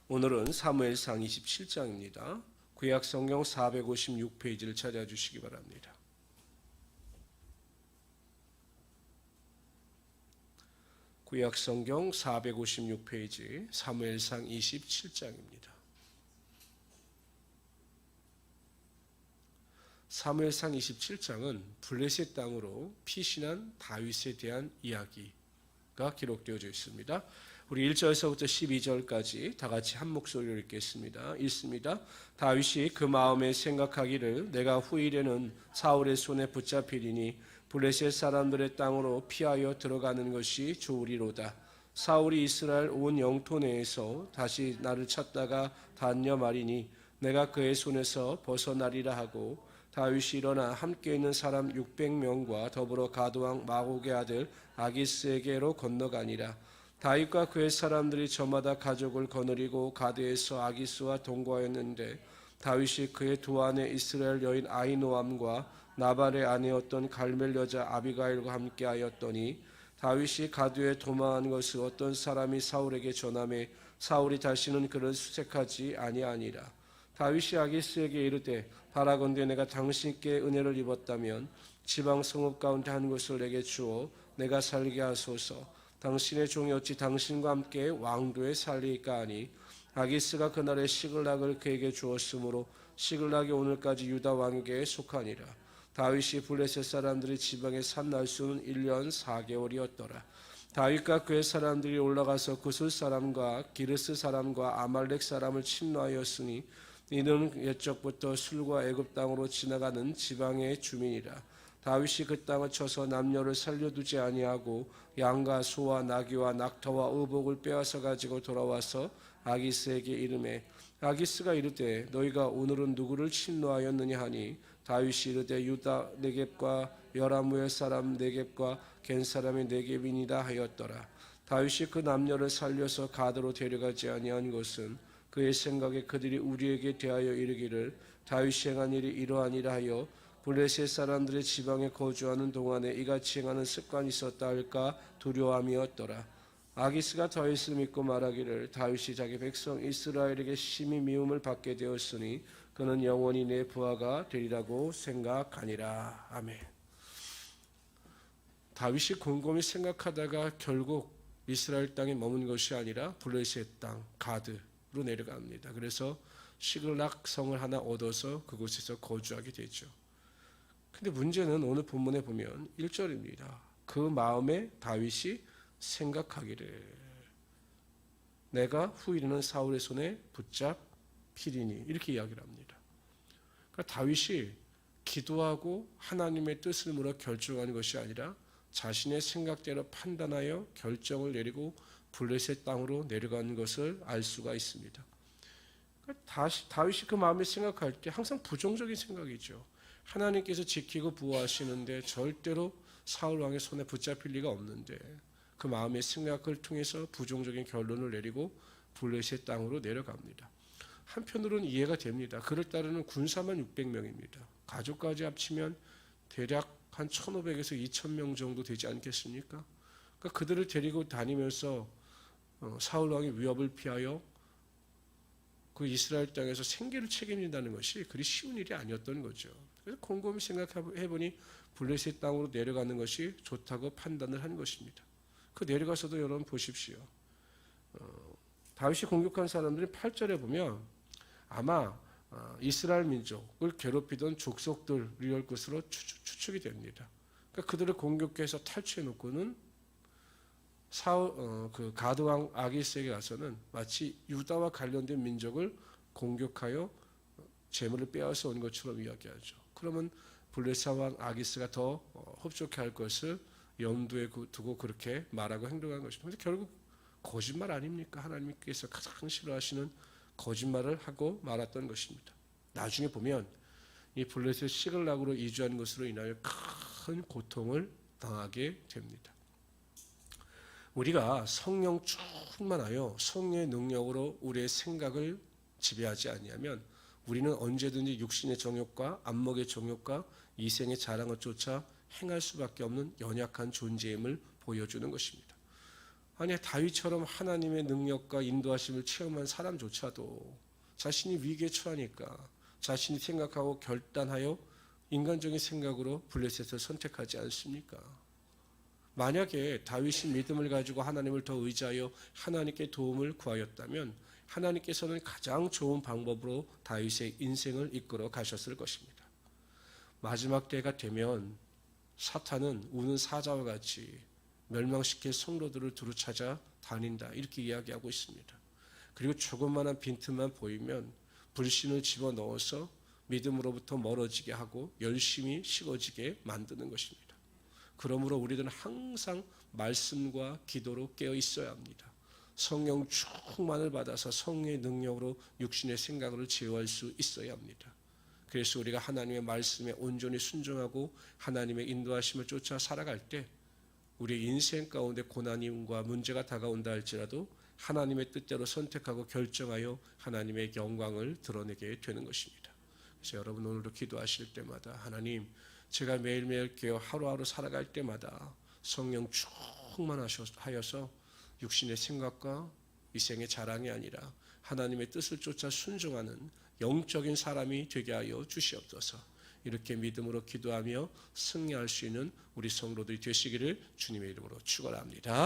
오늘은 사무엘상 27장입니다. 구약성경 456페이지를 찾아주시기 바랍니다. 구약성경 456페이지 사무엘상 27장입니다. 사무엘상 27장은 블레셋 땅으로 피신한 다윗에 대한 이야기가 기록되어져 있습니다. 우리 1절에서부터 12절까지 다 같이 한 목소리로 읽겠습니다. 읽습니다. 다윗이 그 마음에 생각하기를 내가 후일에는 사울의 손에 붙잡히리니 블레셋 사람들의 땅으로 피하여 들어가는 것이 좋으리로다. 사울이 이스라엘 온 영토 내에서 다시 나를 찾다가 단녀 말이니 내가 그의 손에서 벗어나리라 하고 다윗이 일어나 함께 있는 사람 600명과 더불어 가드왕 마곡의 아들 아기스에게로 건너가니라. 다윗과 그의 사람들이 저마다 가족을 거느리고 가드에서 아기스와 동거하였는데 다윗이 그의 두 아내 이스라엘 여인 아히노암과 나발의 아내였던 갈멜 여자 아비가일과 함께하였더니 다윗이 가드에 도망한 것을 어떤 사람이 사울에게 전하매 사울이 다시는 그를 수색하지 아니하니라. 다윗이 아기스에게 이르되 바라건대 내가 당신께 은혜를 입었다면 지방 성읍 가운데 한 곳을 내게 주어 내가 살게 하소서. 당신의 종이 어찌 당신과 함께 왕도에 살리까 하니 아기스가 그날에 시글락을 그에게 주었으므로 시글락이 오늘까지 유다 왕에게 속하니라. 다윗이 블레셋 사람들이 지방에 산 날수는 1년 4개월이었더라. 다윗과 그의 사람들이 올라가서 구슬 사람과 기르스 사람과 아말렉 사람을 침노하였으니 이는 옛적부터 술과 애굽 땅으로 지나가는 지방의 주민이라. 다윗이 그 땅을 쳐서 남녀를 살려두지 아니하고 양과 소와 나귀와 낙타와 의복을 빼앗아 가지고 돌아와서 아기스에게 이르매 아기스가 이르되 너희가 오늘은 누구를 침노하였느냐 하니 다윗이 이르되 유다 네겝과 여라무엘 사람 네겝과 겐 사람의 네겝이니라 하였더라. 다윗이 그 남녀를 살려서 가드로 데려가지 아니한 것은 그의 생각에 그들이 우리에게 대하여 이르기를 다윗이 행한 일이 이러하니라 하여 블레셋 사람들의 지방에 거주하는 동안에 이같이 행하는 습관이 있었다 할까 두려움이었더라. 아기스가 다윗을 믿고 말하기를 다윗이 자기 백성 이스라엘에게 심히 미움을 받게 되었으니 그는 영원히 내 부하가 되리라고 생각하니라. 아멘. 다윗이 곰곰이 생각하다가 결국 이스라엘 땅에 머문 것이 아니라 블레셋 땅 가드로 내려갑니다. 그래서 시글락 성을 하나 얻어서 그곳에서 거주하게 되죠. 근데 문제는 오늘 본문에 보면 1절입니다. 그 마음에 다윗이 생각하기를 내가 후일에는 사울의 손에 붙잡히리니 이렇게 이야기를 합니다. 그러니까 다윗이 기도하고 하나님의 뜻을 물어 결정하는 것이 아니라 자신의 생각대로 판단하여 결정을 내리고 블레셋 땅으로 내려가는 것을 알 수가 있습니다. 그러니까 다윗이 그 마음에 생각할 때 항상 부정적인 생각이죠. 하나님께서 지키고 보호하시는데 절대로 사울 왕의 손에 붙잡힐 리가 없는데 그 마음의 생각을 통해서 부정적인 결론을 내리고 블레셋 땅으로 내려갑니다. 한편으로는 이해가 됩니다. 그를 따르는 군사만 600명입니다. 가족까지 합치면 대략 한 1,500에서 2,000명 정도 되지 않겠습니까? 그러니까 그들을 데리고 다니면서 사울 왕의 위협을 피하여 그 이스라엘 땅에서 생계를 책임진다는 것이 그리 쉬운 일이 아니었던 거죠. 그래서 곰곰이 생각해보니 블레셋 땅으로 내려가는 것이 좋다고 판단을 한 것입니다. 그 내려가서도 여러분 보십시오. 다윗이 공격한 사람들이 8절에 보면 아마 이스라엘 민족을 괴롭히던 족속들이올 것으로 추측이 됩니다. 그러니까 그들을 공격해서 탈취해 놓고는 그 가드왕 아기스에게 가서는 마치 유다와 관련된 민족을 공격하여 재물을 빼앗아 온 것처럼 이야기하죠. 그러면 블레셋 왕 아기스가 더 흡족해 할 것을 염두에 두고 그렇게 말하고 행동한 것입니다. 그런데 결국 거짓말 아닙니까? 하나님께서 가장 싫어하시는 거짓말을 하고 말았던 것입니다. 나중에 보면 이 블레셋 시글락으로 이주한 것으로 인하여 큰 고통을 당하게 됩니다. 우리가 성령 충만하여 성령의 능력으로 우리의 생각을 지배하지 아니하면 우리는 언제든지 육신의 정욕과 안목의 정욕과 이생의 자랑을 쫓아 행할 수밖에 없는 연약한 존재임을 보여주는 것입니다. 아니 다윗처럼 하나님의 능력과 인도하심을 체험한 사람조차도 자신이 위기에 처하니까 자신이 생각하고 결단하여 인간적인 생각으로 블레셋을 선택하지 않습니까? 만약에 다윗이 믿음을 가지고 하나님을 더 의지하여 하나님께 도움을 구하였다면 하나님께서는 가장 좋은 방법으로 다윗의 인생을 이끌어 가셨을 것입니다. 마지막 때가 되면 사탄은 우는 사자와 같이 멸망시킬 성도들을 두루 찾아 다닌다 이렇게 이야기하고 있습니다. 그리고 조금만한 빈틈만 보이면 불신을 집어넣어서 믿음으로부터 멀어지게 하고 열심히 식어지게 만드는 것입니다. 그러므로 우리들은 항상 말씀과 기도로 깨어 있어야 합니다. 성령 충만을 받아서 성령의 능력으로 육신의 생각을 제어할 수 있어야 합니다. 그래서 우리가 하나님의 말씀에 온전히 순종하고 하나님의 인도하심을 쫓아 살아갈 때 우리의 인생 가운데 고난과 문제가 다가온다 할지라도 하나님의 뜻대로 선택하고 결정하여 하나님의 영광을 드러내게 되는 것입니다. 그래서 여러분 오늘도 기도하실 때마다 하나님 제가 매일매일 깨어 하루하루 살아갈 때마다 성령 충만하여서 육신의 생각과 이 생의 자랑이 아니라 하나님의 뜻을 쫓아 순종하는 영적인 사람이 되게 하여 주시옵소서. 이렇게 믿음으로 기도하며 승리할 수 있는 우리 성도들이 되시기를 주님의 이름으로 축원합니다.